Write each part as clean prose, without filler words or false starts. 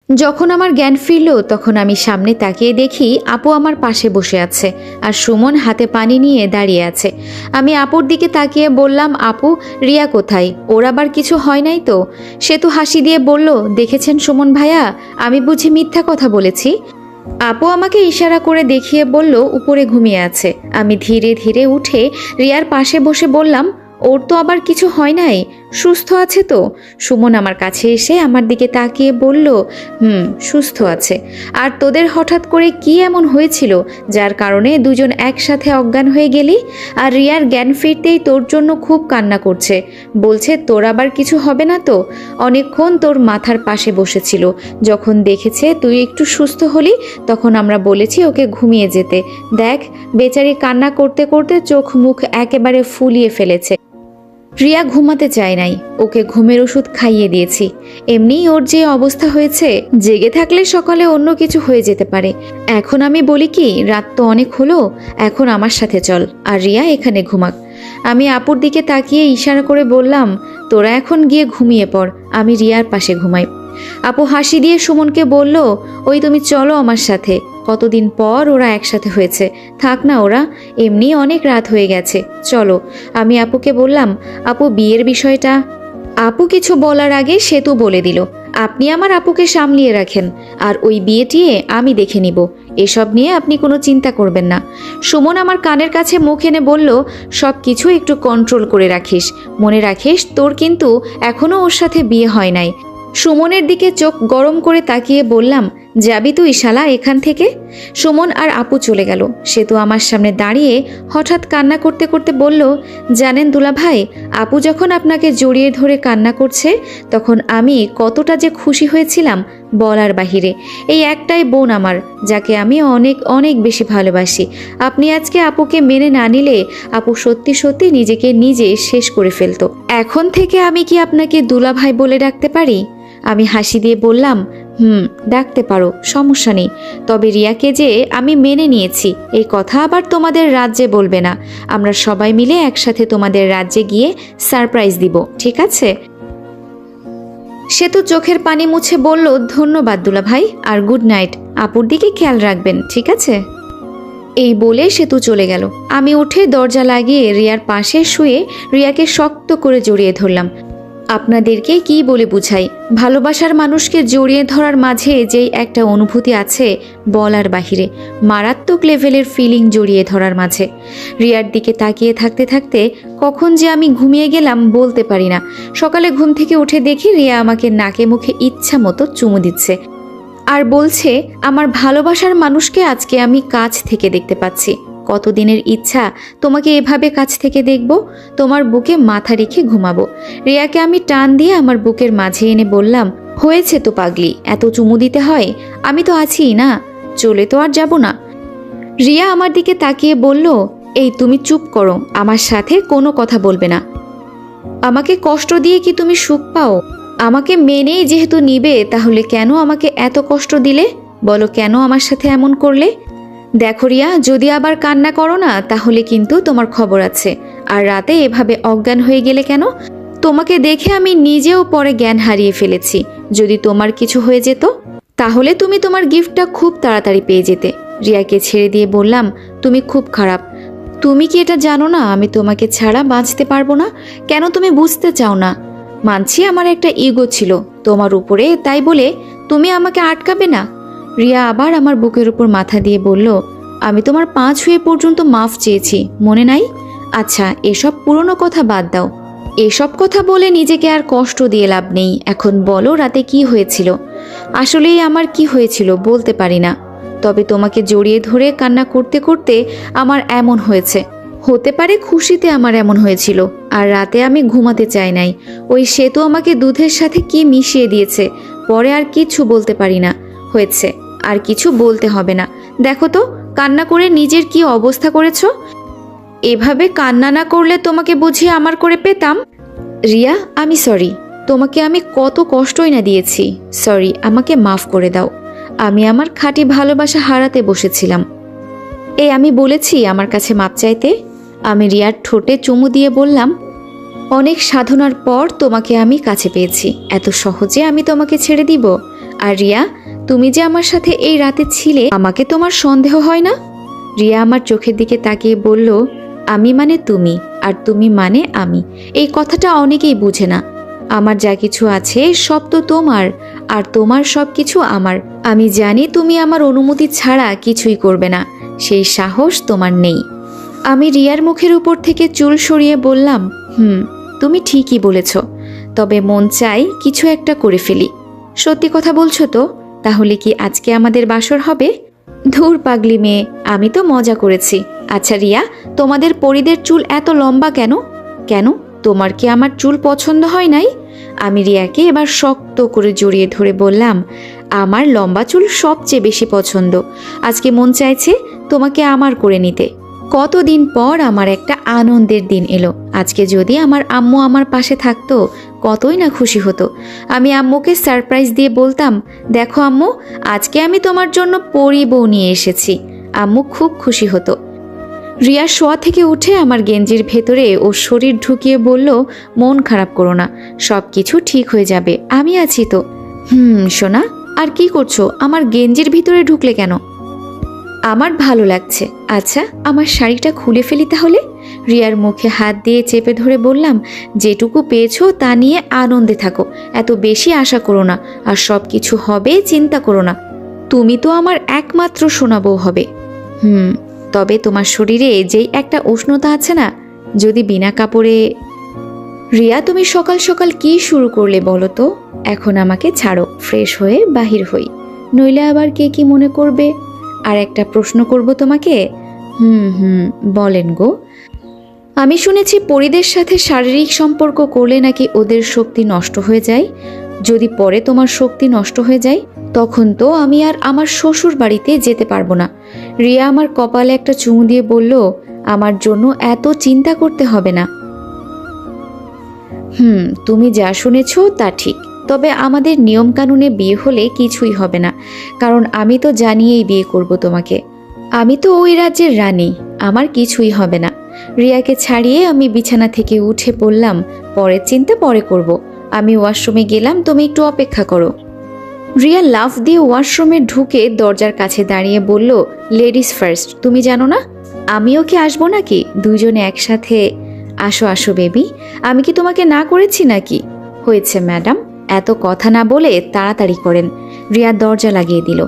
যখন আমার জ্ঞান ফিরল তখন আমি সামনে তাকিয়ে দেখি আপু আমার পাশে বসে আছে আর সুমন হাতে পানি নিয়ে দাঁড়িয়ে আছে। আমি আপুর দিকে তাকিয়ে বললাম, আপু, রিয়া কোথায়? ওর আবার কিছু হয় নাই তো? সে তো হাসি দিয়ে বলল, দেখেছেন সুমন ভাইয়া, আমি বুঝি মিথ্যা কথা বলেছি? আপু আমাকে ইশারা করে দেখিয়ে বলল উপরে ঘুমিয়ে আছে। আমি ধীরে ধীরে উঠে রিয়ার পাশে বসে বললাম, ওর তো আবার কিছু হয় নাই, সুস্থ আছে তো? সুমন আমার কাছে এসে আমার দিকে তাকিয়ে বলল, সুস্থ আছে। আর তোদের হঠাৎ করে কি এমন হয়েছিল যার কারণে দুজন একসাথে অজ্ঞান হয়ে গেলি? আর রিয়ার জ্ঞান ফিরতেই তোর জন্য খুব কান্না করছে, বলছে তোর আবার কিছু হবে না তো? অনেকক্ষণ তোর মাথার পাশে বসেছিল। যখন দেখেছে তুই একটু সুস্থ হলি তখন আমরা বলেছি ওকে ঘুমিয়ে যেতে। দেখ, বেচারি কান্না করতে করতে চোখ মুখ একেবারে ফুলিয়ে ফেলেছে। রিয়া ঘুমাতে চায় নাই, ওকে ঘুমের ওষুধ খাইয়ে দিয়েছি। এমনিই ওর যে অবস্থা হয়েছে, জেগে থাকলে সকালে অন্য কিছু হয়ে যেতে পারে। এখন আমি বলি কি, রাত তো অনেক হলো, এখন আমার সাথে চল আর রিয়া এখানে ঘুমাক। আমি আপুর দিকে তাকিয়ে ইশারা করে বললাম, তোরা এখন গিয়ে ঘুমিয়ে পড়, আমি রিয়ার পাশে ঘুমাই। আপু হাসি দিয়ে সুমনকে বলল, ওই তুমি চলো আমার সাথে, কতদিন পর ওরা একসাথে হয়েছে, থাক না ওরা, এমনি অনেক রাত হয়ে গেছে, চলো। আমি আপুকে বললাম, আপু বিয়ের বিষয়টা। আপু কিছু বলার আগে সেতু বলে দিল, আপনি আমার আপুকে সামলিয়ে রাখেন, আর ওই বিয়েটিয়ে আমি দেখে নিব, এসব নিয়ে আপনি কোনো চিন্তা করবেন না। সুমন আমার কানের কাছে মুখ এনে বলল, সব কিছু একটু কন্ট্রোল করে রাখিস, মনে রাখিস তোর কিন্তু এখনও ওর সাথে বিয়ে হয় নাই। সুমনের দিকে চোখ গরম করে তাকিয়ে বললাম, যাবি তুই শালা এখান থেকে? সুমন আর আপু চলে গেল। সে তো আমার সামনে দাঁড়িয়ে হঠাৎ কান্না করতে করতে বলল, জানেন দুলা ভাই, আপু যখন আপনাকে জড়িয়ে ধরে কান্না করছে তখন আমি কতটা যে খুশি হয়েছিলাম বলার বাহিরে। এই একটাই বোন আমার, যাকে আমি অনেক অনেক বেশি ভালোবাসি। আপনি আজকে আপুকে মেনে না নিলে আপু সত্যি সত্যি নিজেকে নিজে শেষ করে ফেলতো। এখন থেকে আমি কি আপনাকে দুলা ভাই বলে ডাকতে পারি? আমি হাসি দিয়ে বললাম, ডাকতে পারো, সমস্যা নেই। তবে রিয়াকে যে আমি মেনে নিয়েছি এই কথা আবার তোমাদের রাজ্যে বলবে না। আমরা সবাই মিলে একসাথে তোমাদের রাজ্যে গিয়ে সারপ্রাইজ দিব, ঠিক আছে? সে তো চোখের পানি মুছে বলল, ধন্যবাদ দুলা ভাই, আর গুড নাইট। আপুর দিকে খেয়াল রাখবেন, ঠিক আছে? এই বলে সেতু চলে গেল। আমি উঠে দরজা লাগিয়ে রিয়ার পাশে শুয়ে রিয়াকে শক্ত করে জড়িয়ে ধরলাম। আপনাদেরকে কি বলে বুঝাই, ভালোবাসার মানুষকে জড়িয়ে ধরার মাঝে যেই একটা অনুভূতি আছে বলার বাহিরে, মারাত্মক লেভেলের ফিলিং জড়িয়ে ধরার মাঝে। রিয়ার দিকে তাকিয়ে থাকতে থাকতে কখন যে আমি ঘুমিয়ে গেলাম বলতে পারি না। সকালে ঘুম থেকে উঠে দেখি রিয়া আমাকে নাকে মুখে ইচ্ছা মতো চুমু দিচ্ছে আর বলছে, আমার ভালোবাসার মানুষকে আজকে আমি কাছ থেকে দেখতে পাচ্ছি। কতদিনের ইচ্ছা তোমাকে এভাবে কাছ থেকে দেখব, তোমার বুকে মাথা রেখে ঘুমাবো। রিয়াকে আমি টান দিয়ে আমার বুকের মাঝে এনে বললাম, হয়েছে তো পাগলি, এত চুমু দিতে হয়? আমি তো আছি না, চলে তো আর যাব না। রিয়া আমার দিকে তাকিয়ে বলল, এই তুমি চুপ করো, আমার সাথে কোনো কথা বলবে না। আমাকে কষ্ট দিয়ে কি তুমি সুখ পাও? আমাকে মেনেই যেহেতু নিবে, তাহলে কেন আমাকে এত কষ্ট দিলে? বলো, কেন আমার সাথে এমন করলে? দেখো রিয়া, যদি আবার কান্না করো না তাহলে কিন্তু তোমার খবর আছে। আর রাতে এভাবে অজ্ঞান হয়ে গেলে কেন? তোমাকে দেখে আমি নিজেও পরে জ্ঞান হারিয়ে ফেলেছি। যদি তোমার কিছু হয়ে যেত তাহলে তুমি তোমার গিফটটা খুব তাড়াতাড়ি পেয়ে যেতে। রিয়াকে ছেড়ে দিয়ে বললাম, তুমি খুব খারাপ। তুমি কি এটা জানো না আমি তোমাকে ছাড়া বাঁচতে পারবো না? কেন তুমি বুঝতে চাও না? মানছি আমার একটা ইগো ছিল তোমার উপরে, তাই বলে তুমি আমাকে আটকাবে না। রিয়া আবার আমার বুকের উপর মাথা দিয়ে বলল, আমি তোমার পা ছুঁয়ে পর্যন্ত মাফ চেয়েছি, মনে নাই? আচ্ছা, এসব পুরনো কথা বাদ দাও। এসব কথা বলে নিজেকে আর কষ্ট দিয়ে লাভ নেই। এখন বলো, রাতে কি হয়েছিল? আসলেই আমার কি হয়েছিল বলতে পারি না, তবে তোমাকে জড়িয়ে ধরে কান্না করতে করতে আমার এমন হয়েছে। হতে পারে খুশিতে আমার এমন হয়েছিল, আর রাতে আমি ঘুমাতে চাই নাই। ওই সেতু আমাকে দুধের সাথে কি মিশিয়ে দিয়েছে, পরে আর কিছু বলতে পারি না। হয়েছে, আর কিছু বলতে হবে না। দেখো তো কান্না করে নিজের কি অবস্থা করেছো। এভাবে কান্না না করলে তোমাকে বুঝিয়ে আমার করে পেতাম। রিয়া, আমি সরি, তোমাকে আমি কত কষ্টই না দিয়েছি। সরি, আমাকে মাফ করে দাও। আমি আমার খাঁটি ভালোবাসা হারাতে বসেছিলাম। এই আমি বলেছি আমার কাছে মাপ চাইতে। আমি রিয়ার ঠোঁটে চুমু দিয়ে বললাম, অনেক সাধনার পর তোমাকে আমি কাছে পেয়েছি, এত সহজে আমি তোমাকে ছেড়ে দিব? আর রিয়া, তুমি যে আমার সাথে এই রাতে ছিলে, আমাকে তোমার সন্দেহ হয় না? রিয়া আমার চোখের দিকে তাকিয়ে বলল, আমি মানে তুমি, আর তুমি মানে আমি। এই কথাটা অনেকেই বুঝে না। আমার যা কিছু আছে সব তো তোমার, আর তোমার সব কিছু আমার। আমি জানি তুমি আমার অনুমতি ছাড়া কিছুই করবে না, সেই সাহস তোমার নেই। আমি রিয়ার মুখের উপর থেকে চুল সরিয়ে বললাম, তুমি ঠিকই বলেছ, তবে মন চাই কিছু একটা করে ফেলি। সত্যি কথা বলছো তো? তাহলে কি আজকে আমাদের বাসর হবে? ধুর পাগলি মেয়ে, আমি তো মজা করেছি। আচ্ছা রিয়া, তোমাদের পরিদের চুল এত লম্বা কেন? কেন, তোমার কি আমার চুল পছন্দ হয় নাই? আমি রিয়াকে এবার শক্ত করে জড়িয়ে ধরে বললাম, আমার লম্বা চুল সবচেয়ে বেশি পছন্দ। আজকে মন চাইছে তোমাকে আমার করে নিতে। কতদিন পর আমার একটা আনন্দের দিন এলো। আজকে যদি আমার আম্মু আমার পাশে থাকতো, কতই না খুশি হতো। আমি আম্মুকে সারপ্রাইজ দিয়ে বলতাম, দেখো আম্মু, আজকে আমি তোমার জন্য পরি বউ নিয়ে এসেছি। আম্মু খুব খুশি হতো। রিয়া শোয়া থেকে উঠে আমার গেঞ্জির ভেতরে ওর শরীর ঢুকিয়ে বলল, মন খারাপ করো না, সব কিছু ঠিক হয়ে যাবে, আমি আছি তো। সোনা, আর কি করছো? আমার গেঞ্জির ভিতরে ঢুকলে কেন? আমার ভালো লাগছে। আচ্ছা, আমার শাড়িটা খুলে ফেলি তাহলে। রিয়ার মুখে হাত দিয়ে চেপে ধরে বললাম, যেটুকু পেয়েছো তা নিয়ে আনন্দে থাকো, এত বেশি আশা করো না, আর সব কিছু হবে, চিন্তা করো না। তুমি তো আমার একমাত্র সোনা বউ হবে। তবে তোমার শরীরে যেই একটা উষ্ণতা আছে না, যদি বিনা কাপড়ে। রিয়া, তুমি সকাল সকাল কি শুরু করলে বলো তো? এখন আমাকে ছাড়ো, ফ্রেশ হয়ে বাহির হই, নইলে আবার কে কি মনে করবে। আর একটা প্রশ্ন করব তোমাকে। বলেন গো। আমি শুনেছি পরিদের সাথে শারীরিক সম্পর্ক করলে নাকি ওদের শক্তি নষ্ট হয়ে যায়। যদি পরে তোমার শক্তি নষ্ট হয়ে যায়, তখন তো আমি আর আমার শ্বশুর বাড়িতে যেতে পারবো না। রিয়া আমার কপালে একটা চুমু দিয়ে বলল, আমার জন্য এত চিন্তা করতে হবে না। তুমি যা শুনেছ তা ঠিক, তবে আমাদের নিয়মকানুনে বিয়ে হলে কিছুই হবে না, কারণ আমি তো জানিয়েই বিয়ে করব তোমাকে। আমি তো ওই রাজ্যের রানী, আমার কিছুই হবে না। রিয়াকে ছাড়িয়ে আমি বিছানা থেকে উঠে পড়লাম, পরের চিন্তা পরে করব। আমি ওয়াশরুমে গেলাম, তুমি একটু অপেক্ষা করো। রিয়া লাফ দিয়ে ওয়াশরুমে ঢুকে দরজার কাছে দাঁড়িয়ে বলল, লেডিস ফার্স্ট, তুমি জানো না আমিও কি আসবো নাকি? দুজনে একসাথে। আসো আসো বেবি, আমি কি তোমাকে না করেছি নাকি? হয়েছে ম্যাডাম, এত কথা না বলে তাড়াতাড়ি করেন। রিয়া দরজা লাগিয়ে দিল।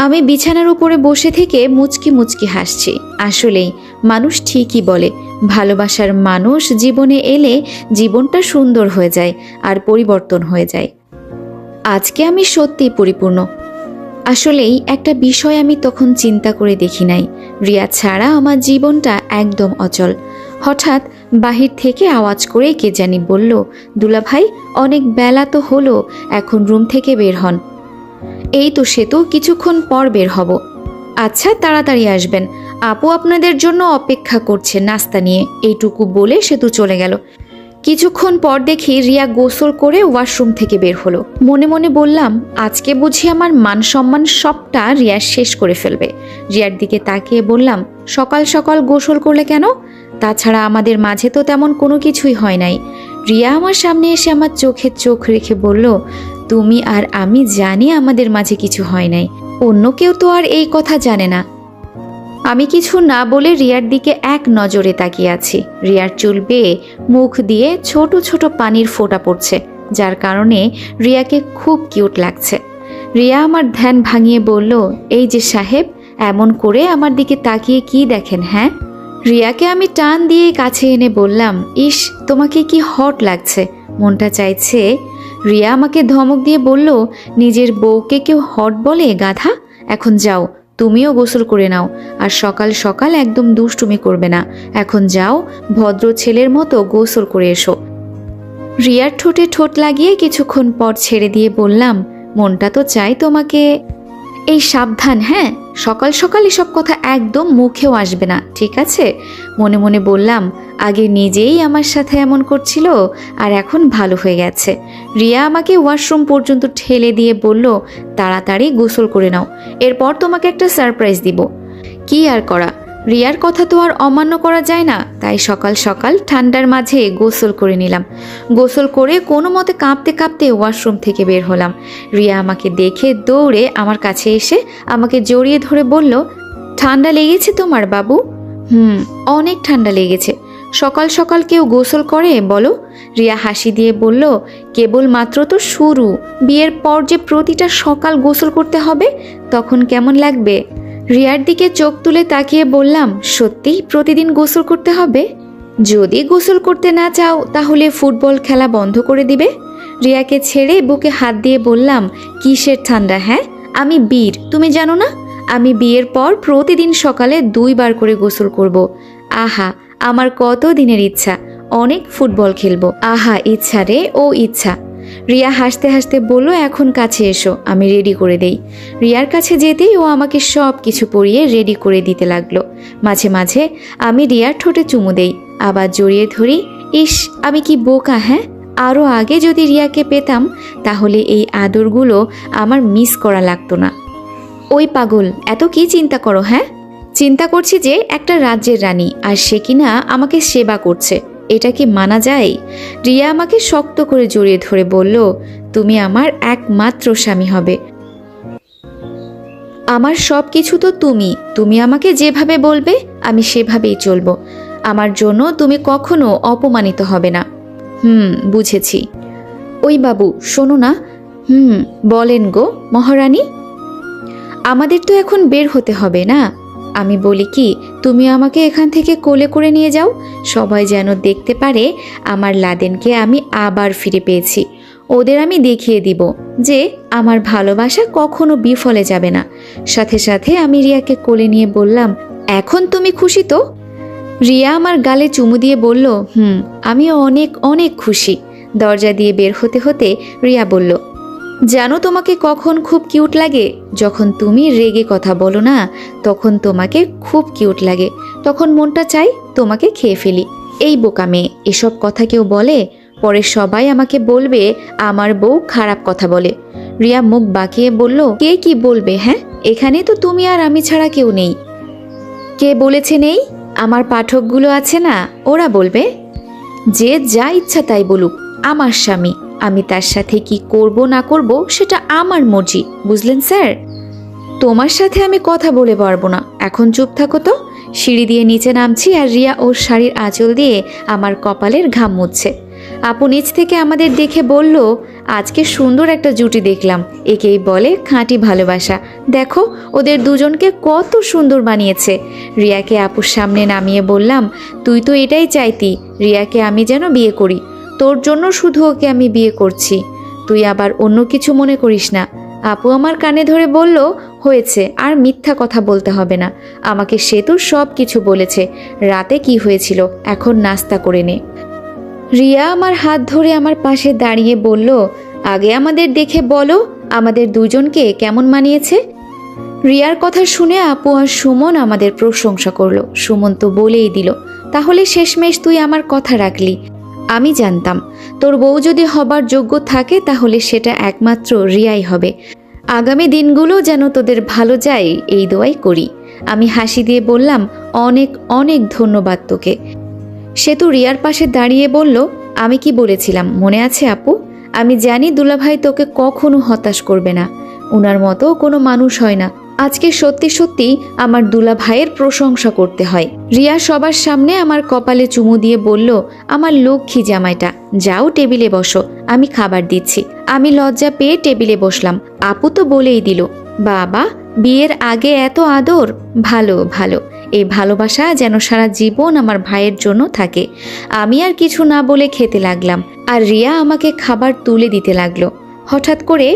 আমি বিছানার উপরে বসে থেকে মুচকি মুচকি হাসছি। আসলেই মানুষ ঠিকই বলে, ভালোবাসার মানুষ জীবনে এলে জীবনটা সুন্দর হয়ে যায় আর পরিবর্তন হয়ে যায়। আজকে আমি সত্যিই পরিপূর্ণ। আসলেই একটা বিষয় আমি তখন চিন্তা করে দেখি নাই, রিয়া ছাড়া আমার জীবনটা একদম অচল। হঠাৎ বাহির থেকে আওয়াজ করে কে জানি বলল, দুলাভাই, অনেক বেলা তো হলো, এখন রুম থেকে বের হন। এই তো সে তো কিছুক্ষণ পর বের হব। আচ্ছা, তাড়াতাড়ি আসবেন, আপু আপনাদের জন্য অপেক্ষা করছে নাস্তা নিয়ে। এইটুকু বলে সে তো চলে গেল। কিছুক্ষণ পর দেখি রিয়া গোসল করে ওয়াশরুম থেকে বের হলো। মনে মনে বললাম, আজকে বুঝি আমার মান সম্মান সবটা রিয়া শেষ করে ফেলবে। রিয়ার দিকে তাকিয়ে বললাম, সকাল সকাল গোসল করলে কেন? তাছাড়া আমাদের মাঝে তো তেমন কোনো কিছুই হয় নাই। রিয়া আমার সামনে এসে আমার চোখে চোখ রেখে বলল, তুমি আর আমি জানি আমাদের মাঝে কিছু হয় নাই, অন্য কেউ তো আর এই কথা জানে না। আমি কিছু না বলে রিয়ার দিকে এক নজরে তাকিয়ে আছি। রিয়ার চুল বেয়ে মুখ দিয়ে ছোট ছোট পানির ফোঁটা পড়ছে, যার কারণে রিয়াকে খুব কিউট লাগছে। রিয়া আমার ধ্যান ভাঙিয়ে বলল, এই যে সাহেব, এমন করে আমার দিকে তাকিয়ে কি দেখেন? হ্যাঁ। রিয়াকে আমি টান দিয়ে কাছে এনে বললাম, ইস, তোমাকে কি হট লাগছে, মনটা চাইছে। রিয়া আমাকে ধমক দিয়ে বলল, নিজের বউকে কেউ হট বলে গাধা? এখন যাও, তুমিও গোসল করে নাও, আর সকাল সকাল একদম দুষ্টুমি করবে না। এখন যাও, ভদ্র ছেলের মতো গোসল করে এসো। রিয়ার ঠোঁটে ঠোঁট লাগিয়ে কিছুক্ষণ পর ছেড়ে দিয়ে বললাম, মনটা তো চাই তোমাকে। এই সাবধান, হ্যাঁ, সকাল সকাল এসব কথা একদম মুখেও আসবে না, ঠিক আছে? মনে মনে বললাম, আগে নিজেই আমার সাথে এমন করছিল, আর এখন ভালো হয়ে গেছে। রিয়া আমাকে ওয়াশরুম পর্যন্ত ঠেলে দিয়ে বলল, তাড়াতাড়ি গোসল করে নাও, এরপর তোমাকে একটা সারপ্রাইজ দিব। কি আর করা, রিয়ার কথা তো আর অমান্য করা যায় না, তাই সকাল সকাল ঠান্ডার মাঝে গোসল করে নিলাম। গোসল করে কোনো মতে কাঁপতে কাঁপতে ওয়াশরুম থেকে বের হলাম। রিয়া আমাকে দেখে দৌড়ে আমার কাছে এসে আমাকে জড়িয়ে ধরে বলল, ঠান্ডা লেগেছে তোমার বাবু? অনেক ঠান্ডা লেগেছে। সকাল সকাল কেউ গোসল করে বলো? রিয়া হাসি দিয়ে বলল, কেবল মাত্র তো শুরু, বিয়ের পর যে প্রতিটা সকাল গোসল করতে হবে, তখন কেমন লাগবে? রিয়ার দিকে চোখ তুলে তাকিয়ে বললাম, সত্যিই প্রতিদিন গোসল করতে হবে? যদি গোসল করতে না চাও তাহলে ফুটবল খেলা বন্ধ করে দিবে। রিয়াকে ছেড়ে বুকে হাত দিয়ে বললাম, কিসের ঠান্ডা? হ্যাঁ, আমি বীর, তুমি জানো না? আমি বিয়ের পর প্রতিদিন সকালে 2 বার করে গোসল করব। আহা, আমার কত দিনের ইচ্ছা, অনেক ফুটবল খেলবো। আহা, ইচ্ছা রে ও ইচ্ছা। রিয়া হাসতে হাসতে বলল, এখন কাছে এসো, আমি রেডি করে দেই। রিয়ার কাছে যেতেই ও আমাকে সব কিছু পরিয়ে রেডি করে দিতে লাগলো। মাঝে মাঝে আমি রিয়ার ঠোঁটে চুমু দেই, আবার জড়িয়ে ধরি। ইস, আমি কি বোকা! হ্যাঁ, আরও আগে যদি রিয়াকে পেতাম তাহলে এই আদরগুলো আমার মিস করা লাগতো না। ওই পাগল, এত কি চিন্তা করো? হ্যাঁ, চিন্তা করছি যে একটা রাজ্যের রানী আর সে কিনা আমাকে সেবা করছে, এটা কি মানা যায়? রিয়া আমাকে শক্ত করে জড়িয়ে ধরে বলল, তুমি আমার একমাত্র স্বামী হবে। আমার সব কিছু তো তুমি আমাকে যেভাবে বলবে আমি সেভাবেই চলবো। আমার জন্য তুমি কখনো অপমানিত হবে না। বুঝেছি। ওই বাবু, শোনো না। বলেন গো মহারানী। আমাদের তো এখন বের হতে হবে না? আমি বলি কি, তুমি আমাকে এখান থেকে কোলে করে নিয়ে যাও, সবাই যেন দেখতে পারে আমার লাদেনকে আমি আবার ফিরে পেয়েছি। ওদের আমি দেখিয়ে দিব যে আমার ভালোবাসা কখনো বিফলে যাবে না। সাথে সাথে আমি রিয়াকে কোলে নিয়ে বললাম, এখন তুমি খুশি তো? রিয়া আমার গালে চুমু দিয়ে বলল, আমি অনেক অনেক খুশি। দরজা দিয়ে বের হতে হতে রিয়া বলল, জানো তোমাকে কখন খুব কিউট লাগে? যখন তুমি রেগে কথা বলো না, তখন তোমাকে খুব কিউট লাগে। তখন মনটা চাই তোমাকে খেয়ে ফেলি। এই বোকা মেয়ে, এসব কথা কেউ বলে? পরে সবাই আমাকে বলবে আমার বউ খারাপ কথা বলে। রিয়া মুখ বাঁকিয়ে বলল, কে কি বলবে? হ্যাঁ, এখানে তো তুমি আর আমি ছাড়া কেউ নেই। কে বলেছে নেই? আমার পাঠকগুলো আছে না, ওরা বলবে। যে যা ইচ্ছা তাই বলুক, আমার স্বামী, আমি তার সাথে কি করব না করব সেটা আমার মর্জি, বুঝলেন স্যার? তোমার সাথে আমি কথা বলে পারবো না, এখন চুপ থাকো তো। সিঁড়ি দিয়ে নিচে নামছি আর রিয়া ওর শাড়ির আঁচল দিয়ে আমার কপালের ঘাম মুছছে। আপু নিচ থেকে আমাদের দেখে বলল, আজকে সুন্দর একটা জুটি দেখলাম, একেই বলে খাঁটি ভালোবাসা। দেখো ওদের দুজনকে কত সুন্দর বানিয়েছে। রিয়াকে আপুর সামনে নামিয়ে বললাম, তুই তো এটাই চাইতি, রিয়াকে আমি যেন বিয়ে করি। তোর জন্য শুধু ওকে আমি বিয়ে করছি, তুই আবার অন্য কিছু মনে করিস না। আপু আমার কানে ধরে বলল, হয়েছে, আর মিথ্যা কথা বলতে হবে না। আমাকে সে তো সব কিছু বলেছে, রাতে কি হয়েছিল, এখন নাস্তা করে নে। রিয়া আমার হাত ধরে আমার পাশে দাঁড়িয়ে বলল, আগে আমাদের দেখে বলো আমাদের দুজনকে কেমন মানিয়েছে। রিয়ার কথা শুনে আপু আর সুমন আমাদের প্রশংসা করলো। সুমন তো বলেই দিল, তাহলে শেষমেশ তুই আমার কথা রাখলি। আমি জানতাম তোর বউ যদি হবার যোগ্য থাকে তাহলে সেটা একমাত্র রিয়াই হবে। আগামী দিনগুলো যেন তোদের ভালো যায় এই দোয়াই করি। আমি হাসি দিয়ে বললাম, অনেক অনেক ধন্যবাদ তোকে। সে তো রিয়ার পাশে দাঁড়িয়ে বলল, আমি কি বলেছিলাম মনে আছে আপু? আমি জানি দুলাভাই তোকে কখনো হতাশ করবে না, উনার মতো কোনো মানুষ হয় না। আজকে সত্যি সত্যি আমার দুলাভাইয়ের প্রশংসা করতে হয়। রিয়া সবার সামনে আমার কপালে চুমু দিয়ে বলল, আমার লক্ষ্মী জামাইটা, যাও টেবিলে বসো, আমি খাবার দিচ্ছি। আমি লজ্জা পেয়ে টেবিলে বসলাম। আপু তো বলেই দিল, বাবা বিয়ের আগে এত আদর, ভালো ভালো। এই ভালোবাসা যেন সারা জীবন আমার ভাইয়ের জন্য থাকে। আমি আর কিছু না বলে খেতে লাগলাম আর রিয়া আমাকে খাবার তুলে দিতে লাগলো। হঠাৎ করে